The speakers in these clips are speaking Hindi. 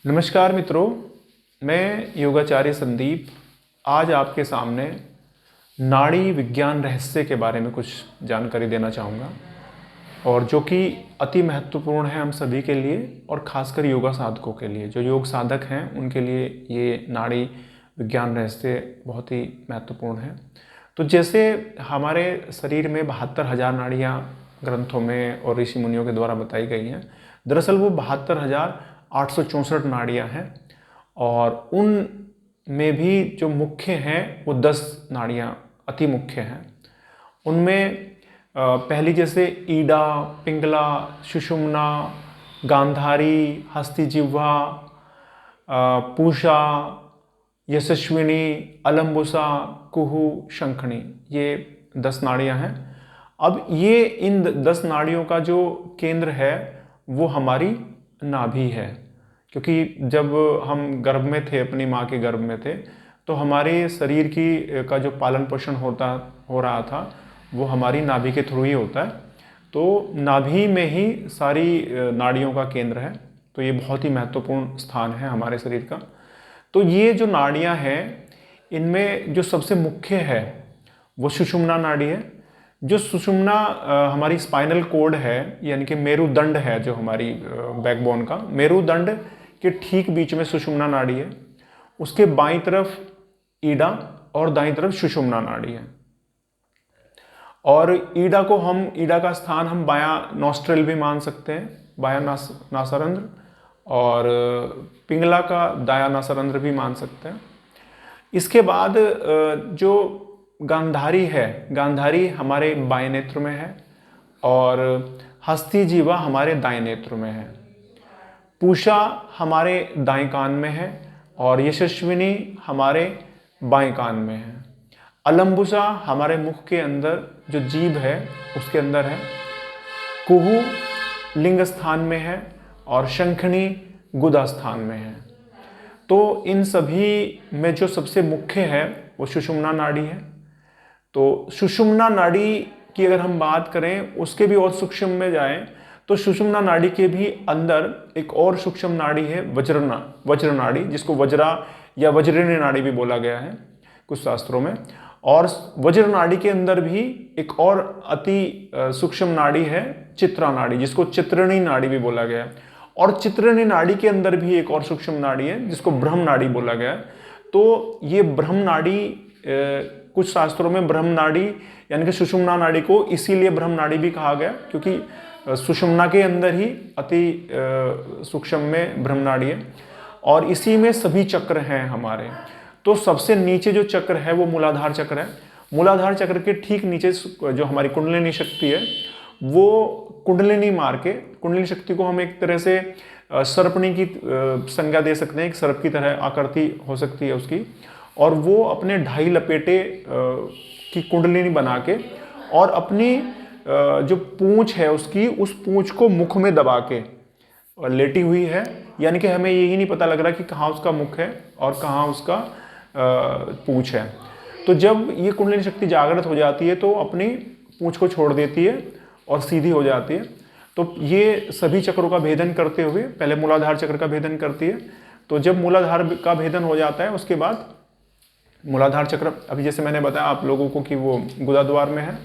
नमस्कार मित्रों, मैं योगाचार्य संदीप आज आपके सामने नाड़ी विज्ञान रहस्य के बारे में कुछ जानकारी देना चाहूँगा और जो कि अति महत्वपूर्ण है हम सभी के लिए और ख़ासकर योगा साधकों के लिए। जो योग साधक हैं उनके लिए ये नाड़ी विज्ञान रहस्य बहुत ही महत्वपूर्ण है। तो जैसे हमारे शरीर में 72,000 नाड़ियाँ ग्रंथों में और ऋषि मुनियों के द्वारा बताई गई हैं, दरअसल वो 72,864 नाड़ियाँ हैं और उन में भी जो मुख्य हैं वो 10 नाड़ियाँ अति मुख्य हैं। उनमें पहली जैसे ईडा, पिंगला, सुषुम्ना, गांधारी, हस्तिजिह्वा, पूषा, यशस्विनी, अलंबुसा, कुहू, शंखनी, ये 10 नाड़ियाँ हैं। अब ये इन 10 नाड़ियों का जो केंद्र है वो हमारी नाभि है, क्योंकि जब हम गर्भ में थे, अपनी माँ के गर्भ में थे, तो हमारे शरीर का जो पालन पोषण हो रहा था वो हमारी नाभि के थ्रू ही होता है। तो नाभि में ही सारी नाड़ियों का केंद्र है, तो ये बहुत ही महत्वपूर्ण स्थान है हमारे शरीर का। तो ये जो नाड़ियाँ हैं इनमें जो सबसे मुख्य है वो सुषुम्ना नाड़ी है। जो सुषुम्ना हमारी स्पाइनल कोड है, यानी कि मेरुदंड है, जो हमारी बैकबोन का मेरुदंड के ठीक बीच में सुषुम्ना नाड़ी है। उसके बाईं तरफ ईडा और दाईं तरफ सुषुम्ना नाड़ी है। और ईडा का स्थान हम बायां नॉस्ट्रल भी मान सकते हैं, बायां नासारंध्र, और पिंगला का दायां नासारंध्र भी मान सकते हैं। इसके बाद जो गांधारी है, गांधारी हमारे बाएं नेत्र में है और हस्तिजिह्वा हमारे दाएं नेत्र में है। पूषा हमारे दाएं कान में है और यशस्विनी हमारे बाएं कान में है। अलंबुसा हमारे मुख के अंदर जो जीभ है उसके अंदर है। कुहू लिंग स्थान में है और शंखनी गुदा स्थान में है। तो इन सभी में जो सबसे मुख्य है वो सुषुम्ना नाड़ी है। तो सुषुम्ना नाड़ी की अगर हम बात करें, उसके भी और सूक्ष्म में जाएं तो सुषुम्ना नाड़ी के भी अंदर एक और सूक्ष्म नाड़ी है वज्र नाड़ी, जिसको वज्रा या वज्रिणी नाड़ी भी बोला गया है कुछ शास्त्रों में। और वज्र नाड़ी के अंदर भी एक और अति सूक्ष्म नाड़ी है चित्रा नाड़ी, जिसको चित्रिणी नाड़ी भी बोला गया है। और चित्रिणी नाड़ी के अंदर भी एक और सूक्ष्म नाड़ी है जिसको ब्रह्म नाड़ी बोला गया है। तो ये ब्रह्म नाड़ी, कुछ शास्त्रों में ब्रह्म नाड़ी यानी कि सुषुम्ना नाड़ी को इसीलिए ब्रह्म नाड़ी भी कहा गया, क्योंकि सुषुम्ना के अंदर ही अति सूक्ष्म में ब्रह्म नाड़ी है और इसी में सभी चक्र हैं हमारे। तो सबसे नीचे जो चक्र है वो मूलाधार चक्र है। मूलाधार चक्र के ठीक नीचे जो हमारी कुंडलिनी शक्ति है, वो कुंडलिनी मार के, कुंडलिनी शक्ति को हम एक तरह से सर्पणी की संज्ञा दे सकते हैं, एक सर्प की तरह आकृति हो सकती है उसकी। और वो अपने 2.5 लपेटे की कुंडलिनी बना के और अपनी जो पूंछ है उसकी, उस पूंछ को मुख में दबा के लेटी हुई है। यानी कि हमें यही नहीं पता लग रहा कि कहाँ उसका मुख है और कहाँ उसका पूंछ है। तो जब ये कुंडलिनी शक्ति जागृत हो जाती है तो अपनी पूंछ को छोड़ देती है और सीधी हो जाती है। तो ये सभी चक्रों का भेदन करते हुए पहले मूलाधार चक्र का भेदन करती है। तो जब मूलाधार का भेदन हो जाता है उसके बाद मूलाधार चक्र, अभी जैसे मैंने बताया आप लोगों को कि वो गुदाद्वार में है,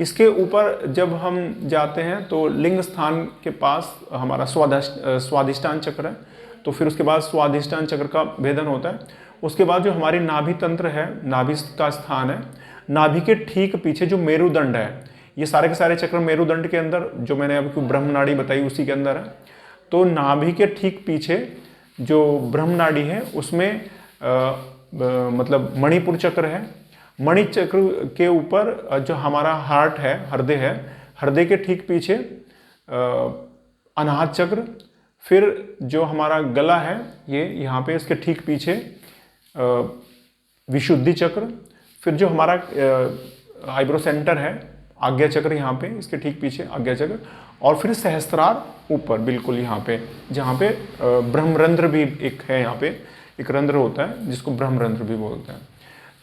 इसके ऊपर जब हम जाते हैं तो लिंग स्थान के पास हमारा स्वादिष्टान चक्र है। तो फिर उसके बाद स्वादिष्टान चक्र का भेदन होता है। उसके बाद जो हमारी नाभि तंत्र है, नाभि का स्थान है, नाभि के ठीक पीछे जो मेरुदंड है, ये सारे के सारे चक्र मेरुदंड के अंदर, जो मैंने अभी ब्रह्म नाड़ी बताई उसी के अंदर है। तो नाभि के ठीक पीछे जो ब्रह्म नाड़ी है उसमें मतलब मणिपुर चक्र है। मणि चक्र के ऊपर जो हमारा हार्ट है, हृदय है, हृदय के ठीक पीछे अनाहत चक्र। फिर जो हमारा गला है ये यहाँ पे, इसके ठीक पीछे विशुद्धि चक्र। फिर जो हमारा आइब्रो सेंटर है आज्ञा चक्र, यहाँ पे इसके ठीक पीछे आज्ञा चक्र। और फिर सहस्त्रार ऊपर बिल्कुल यहाँ पे, जहाँ पे ब्रह्मरंध्र भी एक है, यहाँ पे एक रंध्र होता है जिसको ब्रह्मरंध्र भी बोलते हैं।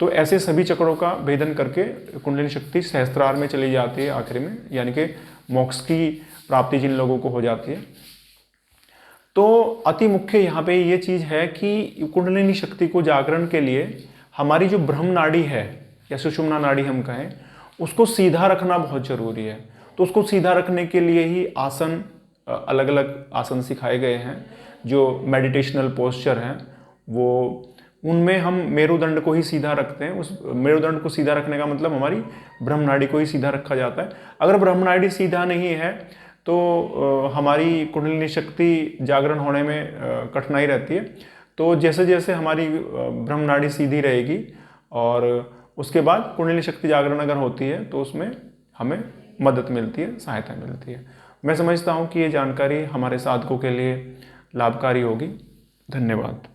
तो ऐसे सभी चक्रों का भेदन करके कुंडलिनी शक्ति सहस्त्रार में चली जाती है आखिर में, यानी कि मोक्ष की प्राप्ति जिन लोगों को हो जाती है। तो अति मुख्य यहाँ पे ये चीज़ है कि कुंडलिनी शक्ति को जागरण के लिए हमारी जो ब्रह्म नाड़ी है या सुषुम्ना नाड़ी हम कहें, उसको सीधा रखना बहुत ज़रूरी है। तो उसको सीधा रखने के लिए ही आसन, अलग अलग आसन सिखाए गए हैं, जो मेडिटेशनल पोस्चर हैं, वो उनमें हम मेरुदंड को ही सीधा रखते हैं। उस मेरुदंड को सीधा रखने का मतलब हमारी ब्रह्म नाड़ी को ही सीधा रखा जाता है। अगर ब्रह्म नाड़ी सीधा नहीं है तो हमारी कुंडलिनी शक्ति जागरण होने में कठिनाई रहती है। तो जैसे जैसे हमारी ब्रह्म नाड़ी सीधी रहेगी और उसके बाद कुंडलिनी शक्ति जागरण अगर होती है तो उसमें हमें मदद मिलती है, सहायता मिलती है। मैं समझता हूँ कि ये जानकारी हमारे साधकों के लिए लाभकारी होगी। धन्यवाद।